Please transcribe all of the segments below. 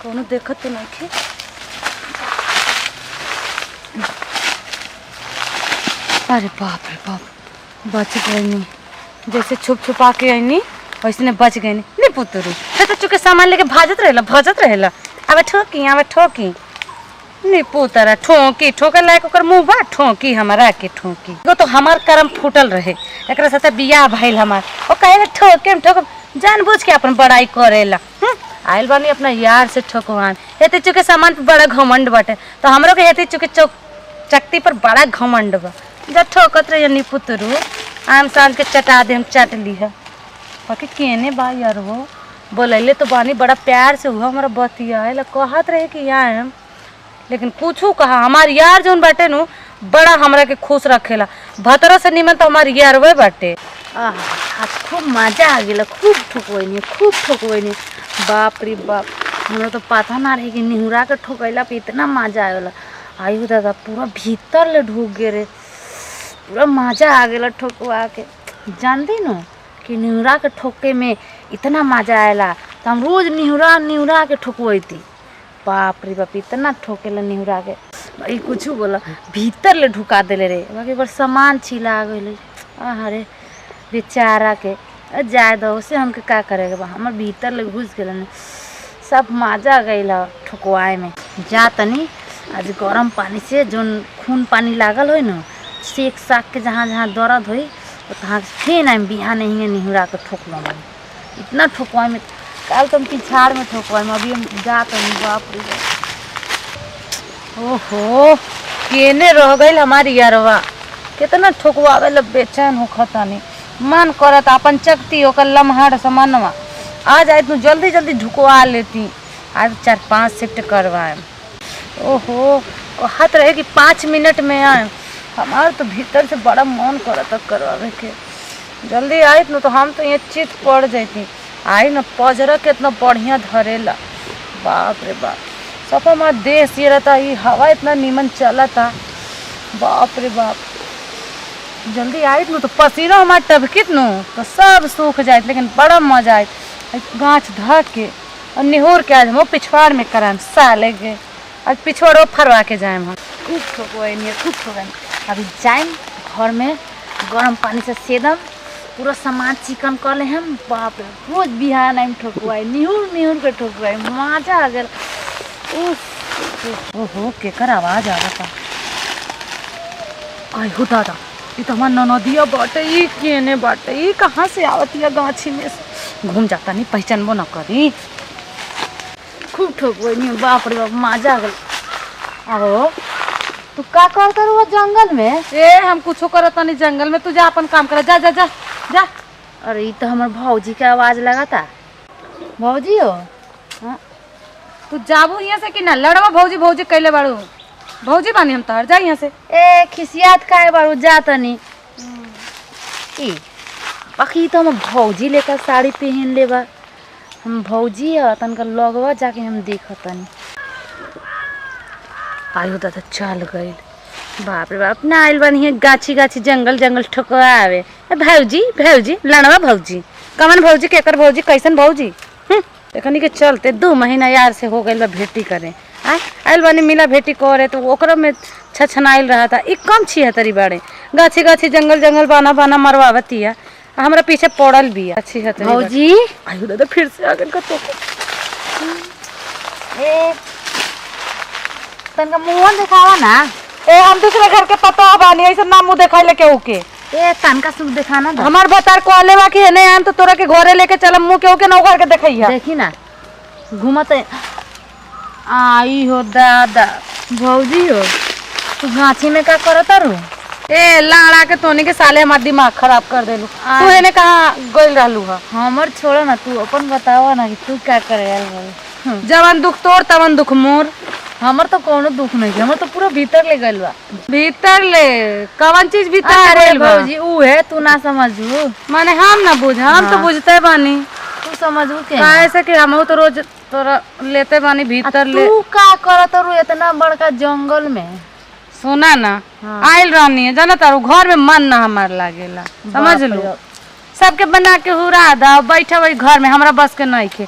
कौनो देखत तो नहीं थे। अरे बाप रे बाप, बच गई नहीं। जैसे छुप छुपा के आईनी वैसे बच गई नहीं पुतरू। तो चुके सामान लेके भाजत रहेला। अब ठोकी नहीं पुतरा ठोकी ठोके लायक ओकर मुंह बा ठोकी हमारा के ठोकी। वो तो हमार कर्म फूटल रहे एकरा साथे बियाह भइल हमार। ओ कहे ठोक जानबूझ के अपन बड़ाई करेला। आइल बानी अपना यार से ठोकवान। हेते चुके सामान पे बड़ा घमंड बाटे तो हमरो के हेते चुके चकती पर बड़ा घमंड बा। जा ठोकत रहे नी पुतरू आम सांझ के चटा दे हम चट ली है। बाकी केने बा यार वो बोलैले तो बानी बड़ा प्यार से हुआ हमारा बतिया कहत रहे कि आएम, लेकिन कुछू कहा हमार यार जोन बाटे नु बड़ा हमरा के खुश रखेला। भतरो से निमन तो हमार यार वे बाटे। आज खूब मजा आ गेला, खूब ठोकवैनी। बाप रे बाप, हमरा तो पता ना रहे कि निहुरा के ठोकैला पे इतना मजा आवेला। आयु दादा पूरा भीतर ले ढूक गे रे, पूरा मजा आ गेला ठोकवा के। जानती न कि निहुरा के ठोके में इतना मजा आएला तो हम रोज निहुरा के ठोकवैती। बाप रे बाप, इतना ठोकेला निहुरा के भाई कुछ बोला भीतर ले ढुका देले रे। बाकी बड़ सामान छिला गइल। अरे बेचारा के जाए दो उसे हमके का करेगा बा, हमर भीतर ले घुस गेल सब मजा गइल ठोकवाए में। जा तनी आज गरम पानी से जोन खून पानी लागल हो न सेक साक के जहाँ जहाँ दर्द होई तहाँ फिर आम बिहान नहीं निहुरा के ठोकवा में। इतना ठोकवाए में कल तुम पिछाड़ में ठोकवाए में अभी हम जात नहीं। बाप रे ओहो केने रह गई हमारी यारवा, कितना ठोकवावे ला बेचैन हो खतानी। मन करत अपन चकती ओकर लम्हाड़ सामानवा आ जाए तो जल्दी जल्दी ढुकवा लेती। आज 4-5 शिफ्ट करवाए। ओहो कहत रहे कि 5 मिनट में आए। हमार तो भीतर से बड़ा मन करता करवावे के। जल्दी आई न तो हम तो ये चित पड़ जाती। आई न पजरा के इतना बढ़िया धरेला। बाप रे बाप, सफा मार देश ये रहता, ये हवा इतना नीमन चला था। बाप रे बाप, जल्दी आई न तो पसीना हमार टबकित न तो सब सूख जाए, लेकिन बड़ा मजा आए। गाछ धक के और निहोर के आज हम पिछवाड़ में कराएम साले गे। आज पिछवाड़ो फरवा के जाए हम। खूब ठोकवाई अभी जाएम घर में गरम पानी से सेदम पूरा सामान चिकन कर ले हम। बाप रे रोज बिहान आइम ठोकवाई निहुर के ठोकवाई मजा आ गया। ओहो केकर आवाज आ रहा। आई हो दादा, ये तो हमार ननदिया बाटे। ये केने बाटे, ये कहाँ से आवती है गाछी में से घूम जाता नहीं पहचानबो न करी। खूब ठोकवाई बाप रे बाप मजा आ गया। आहो तू का करता रहो जंगल में? ए हम कुछो करता नहीं जंगल में, तू जा अपन काम कर। जा जा जा जा। अरे ये तो हमारे भौजी के आवाज लगा था। भौजी हो हाँ? तू जाबू यहाँ से कि ना लड़वा भौजी भौजी कैले बाड़ू। भौजी बानी हम तोहर, जा यहाँ से। ए खिसियात काहे बाड़ू, जा तनी। बाकी तो हम भौजी लेकर साड़ी पहन ले बा। हम भौजी है तनका लगवा जाके हम देखतनी। आयो दादा चल गई। बाप रे बाप ना आइल बानी है गाछी जंगल ठोकवावे। भौजी लड़वा भौजी कमन भौजी केकर भौजी कैसन भौजी। देखनी के चलते 2 महीना यार से हो गई भेटी करे। आइल बानी मिला भेटी करे तो ओकरा में छछनाइल रहा था। एक कम छी है तरी बाड़े गाछी जंगल बाना मरवावती है। हमरा पीछे पड़ल भी अच्छी है भौजी। आयो दादा फिर से आ गई का तो तनका मुंह दिखावा ना। ए हम दूसरे घर के पता बानी ऐसे ना मुंह दिखाइले केहू के। ए तनका सुख दिखाना दा। हमार बतार को आले बा कि है नहीं आम तो तोरा के घरे लेके चलम मुंह केहू के नौ घर के देखैया। देखी ना घुमत आई हो दादा। भौजी हो तू गाछी में का करत रू? ए लाड़ा के तोनी के साले हमार दिमाग खराब कर देलू। तू एने कहां गइल रहलू ह? हमर छोड़ ना, तू अपन बतावा ना कि तू क्या करे आइल बा। जवन दुख तोर तवन दुख मोर। हमर तो कोनो दुख नहीं है, हमर तो पूरा भीतर ले गइल बा। भीतर ले कवन चीज भीतर गइल बा? भौजी ऊ है तू ना समझू माने हम ना बुझ। हम तो बुझते बानी, तू समझू के कैसे कि हम तो रोज तोरा लेते बानी भीतर ले। तू का करत रू इतना बड़का जंगल में? सुना ना आइल रहनी है जाना तारू घर में मन ना हमार लागेला। समझ लो सबके बना के हुरा दा बैठा वही घर में हमरा बस के नहीं खे।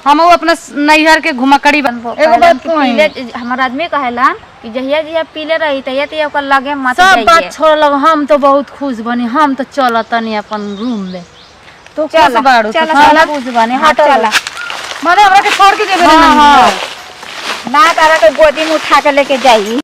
हम अपना नैहर के घुमकड़ी बन एगो बात पीले हमार आदमी कहेला कि जहिया जहिया पीले रही तहिया तहिया ओकर लगे मत सब जाइए। बात छोड़ हम तो बहुत खुश बनी हम तो चल तनी अपन रूम में तो खुश बाड़ू चल खुश बनी हाँ चला माने हमरा के छोड़ के जेबे ना तारा के गोदी में उठा के लेके जाई।